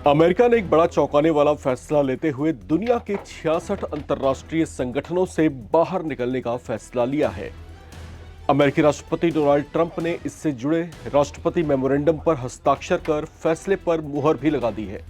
America ने एक बड़ा चौंकाने वाला फैसला लेते हुए दुनिया के 66 अंतर्राष्ट्रीय संगठनों से बाहर निकलने का फैसला लिया है। अमेरिकी राष्ट्रपति डोनाल्ड ट्रंप ने इससे जुड़े राष्ट्रपति मेमोरेंडम पर हस्ताक्षर कर फैसले पर मुहर भी लगा दी है।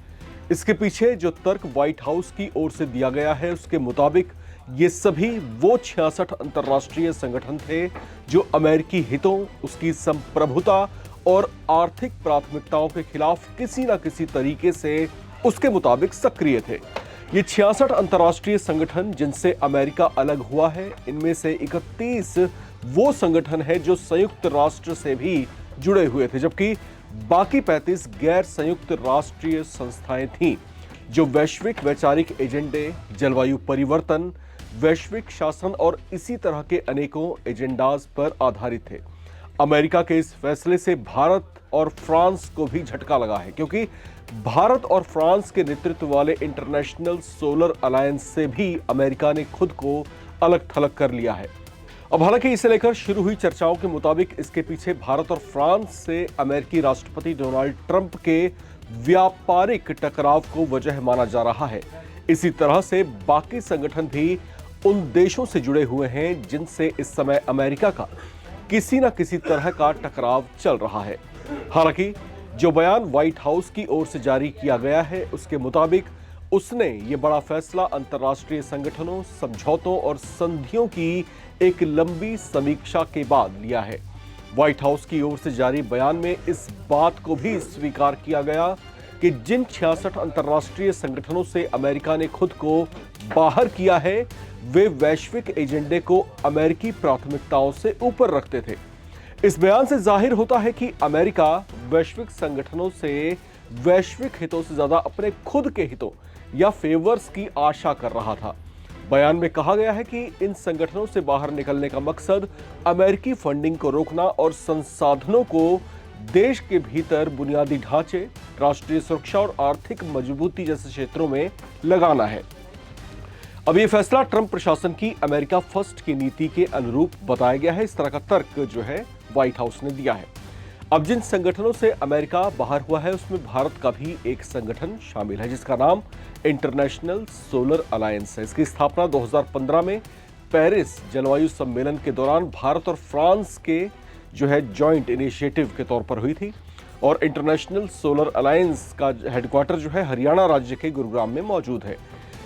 इसके पीछे जो तर्क व्हाइट हाउस की ओर से दिया गया है, उसके मुताबिक ये सभी वो 66 अंतर्राष्ट्रीय संगठन थे जो अमेरिकी हितों, उसकी संप्रभुता और आर्थिक प्राथमिकताओं के खिलाफ किसी न किसी तरीके से उसके मुताबिक सक्रिय थे। ये 66 अंतर्राष्ट्रीय संगठन जिनसे अमेरिका अलग हुआ है, इनमें से 31 वो संगठन है जो संयुक्त राष्ट्र से भी जुड़े हुए थे, जबकि बाकी 35 गैर संयुक्त राष्ट्रीय संस्थाएं थीं जो वैश्विक वैचारिक एजेंडे, जलवायु परिवर्तन, वैश्विक शासन और इसी तरह के अनेकों एजेंडाज पर आधारित थे। अमेरिका के इस फैसले से भारत और फ्रांस को भी झटका लगा है, क्योंकि भारत और फ्रांस के नेतृत्व वाले इंटरनेशनल सोलर अलायंस से भी अमेरिका ने खुद को अलग थलग कर लिया है। अब हालांकि इसे लेकर शुरू हुई चर्चाओं के मुताबिक इसके पीछे भारत और फ्रांस से अमेरिकी राष्ट्रपति डोनाल्ड ट्रंप के व्यापारिक टकराव को वजह माना जा रहा है। इसी तरह से बाकी संगठन भी उन देशों से जुड़े हुए हैं जिनसे इस समय अमेरिका का किसी न किसी तरह का टकराव चल रहा है। हालांकि जो बयान व्हाइट हाउस की ओर से जारी किया गया है, उसके मुताबिक उसने ये बड़ा फैसला अंतर्राष्ट्रीय संगठनों, समझौतों और संधियों की एक लंबी समीक्षा के बाद लिया है। व्हाइट हाउस की ओर से जारी बयान में इस बात को भी स्वीकार किया गया कि जिन 66 अंतर्राष्ट्रीय संगठनों से अमेरिका ने खुद को बाहर किया है, वे वैश्विक एजेंडे को अमेरिकी प्राथमिकताओं से ऊपर रखते थे। इस बयान से जाहिर होता है कि अमेरिका वैश्विक संगठनों से वैश्विक हितों से ज्यादा अपने खुद के हितों या फेवर्स की आशा कर रहा था। बयान में कहा गया है कि इन संगठनों से बाहर निकलने का मकसद अमेरिकी फंडिंग को रोकना और संसाधनों को देश के भीतर बुनियादी ढांचे, राष्ट्रीय सुरक्षा और आर्थिक मजबूती जैसे क्षेत्रों में लगाना है। अब ये फैसला ट्रंप प्रशासन की अमेरिका फर्स्ट की नीति के अनुरूप बताया गया है। इस तरह का तर्क जो है व्हाइट हाउस ने दिया है। अब जिन संगठनों से अमेरिका बाहर हुआ है, उसमें भारत का भी एक संगठन शामिल है जिसका नाम इंटरनेशनल सोलर अलायंस है। इसकी स्थापना 2015 में पेरिस जलवायु सम्मेलन के दौरान भारत और फ्रांस के जो है जॉइंट इनिशिएटिव के तौर पर हुई थी। और इंटरनेशनल सोलर अलायंस का हेडक्वार्टर जो है हरियाणा राज्य के गुरुग्राम में मौजूद है।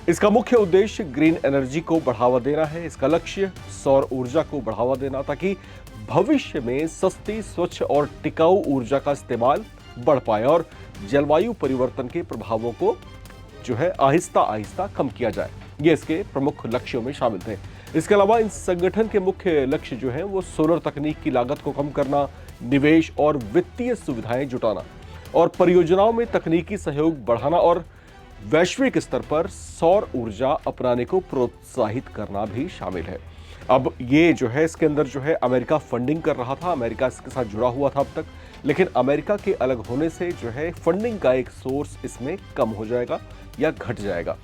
इसका मुख्य उद्देश्य ग्रीन एनर्जी को बढ़ावा देना है। इसका लक्ष्य सौर ऊर्जा को बढ़ावा देना, ताकि भविष्य में सस्ती, स्वच्छ और टिकाऊ ऊर्जा का इस्तेमाल बढ़ पाए और जलवायु परिवर्तन के प्रभावों को जो है आहिस्ता आहिस्ता कम किया जाए। ये इसके प्रमुख लक्ष्यों में शामिल थे। इसके अलावा इन संगठन के मुख्य लक्ष्य जो है वो सोलर तकनीक की लागत को कम करना, निवेश और वित्तीय सुविधाएं जुटाना और परियोजनाओं में तकनीकी सहयोग बढ़ाना और वैश्विक स्तर पर सौर ऊर्जा अपनाने को प्रोत्साहित करना भी शामिल है। अब ये जो है इसके अंदर जो है अमेरिका फंडिंग कर रहा था, अमेरिका इसके साथ जुड़ा हुआ था अब तक, लेकिन अमेरिका के अलग होने से जो है फंडिंग का एक सोर्स इसमें कम हो जाएगा या घट जाएगा।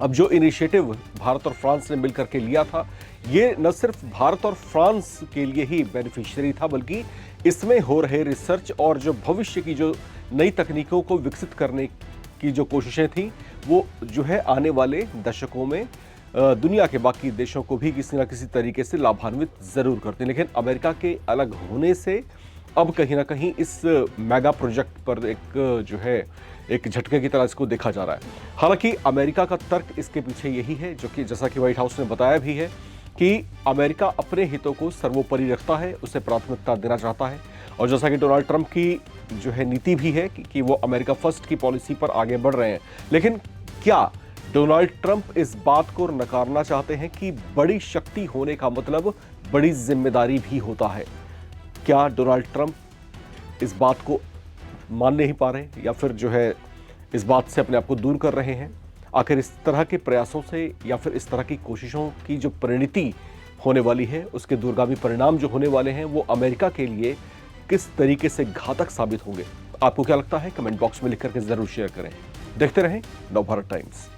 अब जो इनिशिएटिव भारत और फ्रांस ने मिलकर के लिया था, ये न सिर्फ भारत और फ्रांस के लिए ही बेनिफिशियरी था, बल्कि इसमें हो रहे रिसर्च और जो भविष्य की जो नई तकनीकों को विकसित करने की जो कोशिशें थी, वो जो है आने वाले दशकों में दुनिया के बाकी देशों को भी किसी न किसी तरीके से लाभान्वित जरूर करते हैं। लेकिन अमेरिका के अलग होने से अब कहीं ना कहीं इस मेगा प्रोजेक्ट पर एक जो है एक झटके की तरह इसको देखा जा रहा है। हालांकि अमेरिका का तर्क इसके पीछे यही है, जो कि जैसा कि व्हाइट हाउस ने बताया भी है, कि अमेरिका अपने हितों को सर्वोपरि रखता है, उसे प्राथमिकता देना चाहता है। और जैसा कि डोनाल्ड ट्रंप की जो है नीति भी है कि वो अमेरिका फर्स्ट की पॉलिसी पर आगे बढ़ रहे हैं। लेकिन क्या डोनाल्ड ट्रंप इस बात को नकारना चाहते हैं कि बड़ी शक्ति होने का मतलब बड़ी जिम्मेदारी भी होता है? क्या डोनाल्ड ट्रंप इस बात को मान नहीं पा रहे या फिर जो है इस बात से अपने आप को दूर कर रहे हैं? आखिर इस तरह के प्रयासों से या फिर इस तरह की कोशिशों की जो परिणति होने वाली है, उसके दूरगामी परिणाम जो होने वाले हैं, वो अमेरिका के लिए किस तरीके से घातक साबित होंगे? आपको क्या लगता है? कमेंट बॉक्स में लिख करके जरूर शेयर करें। देखते रहें नवभारत टाइम्स।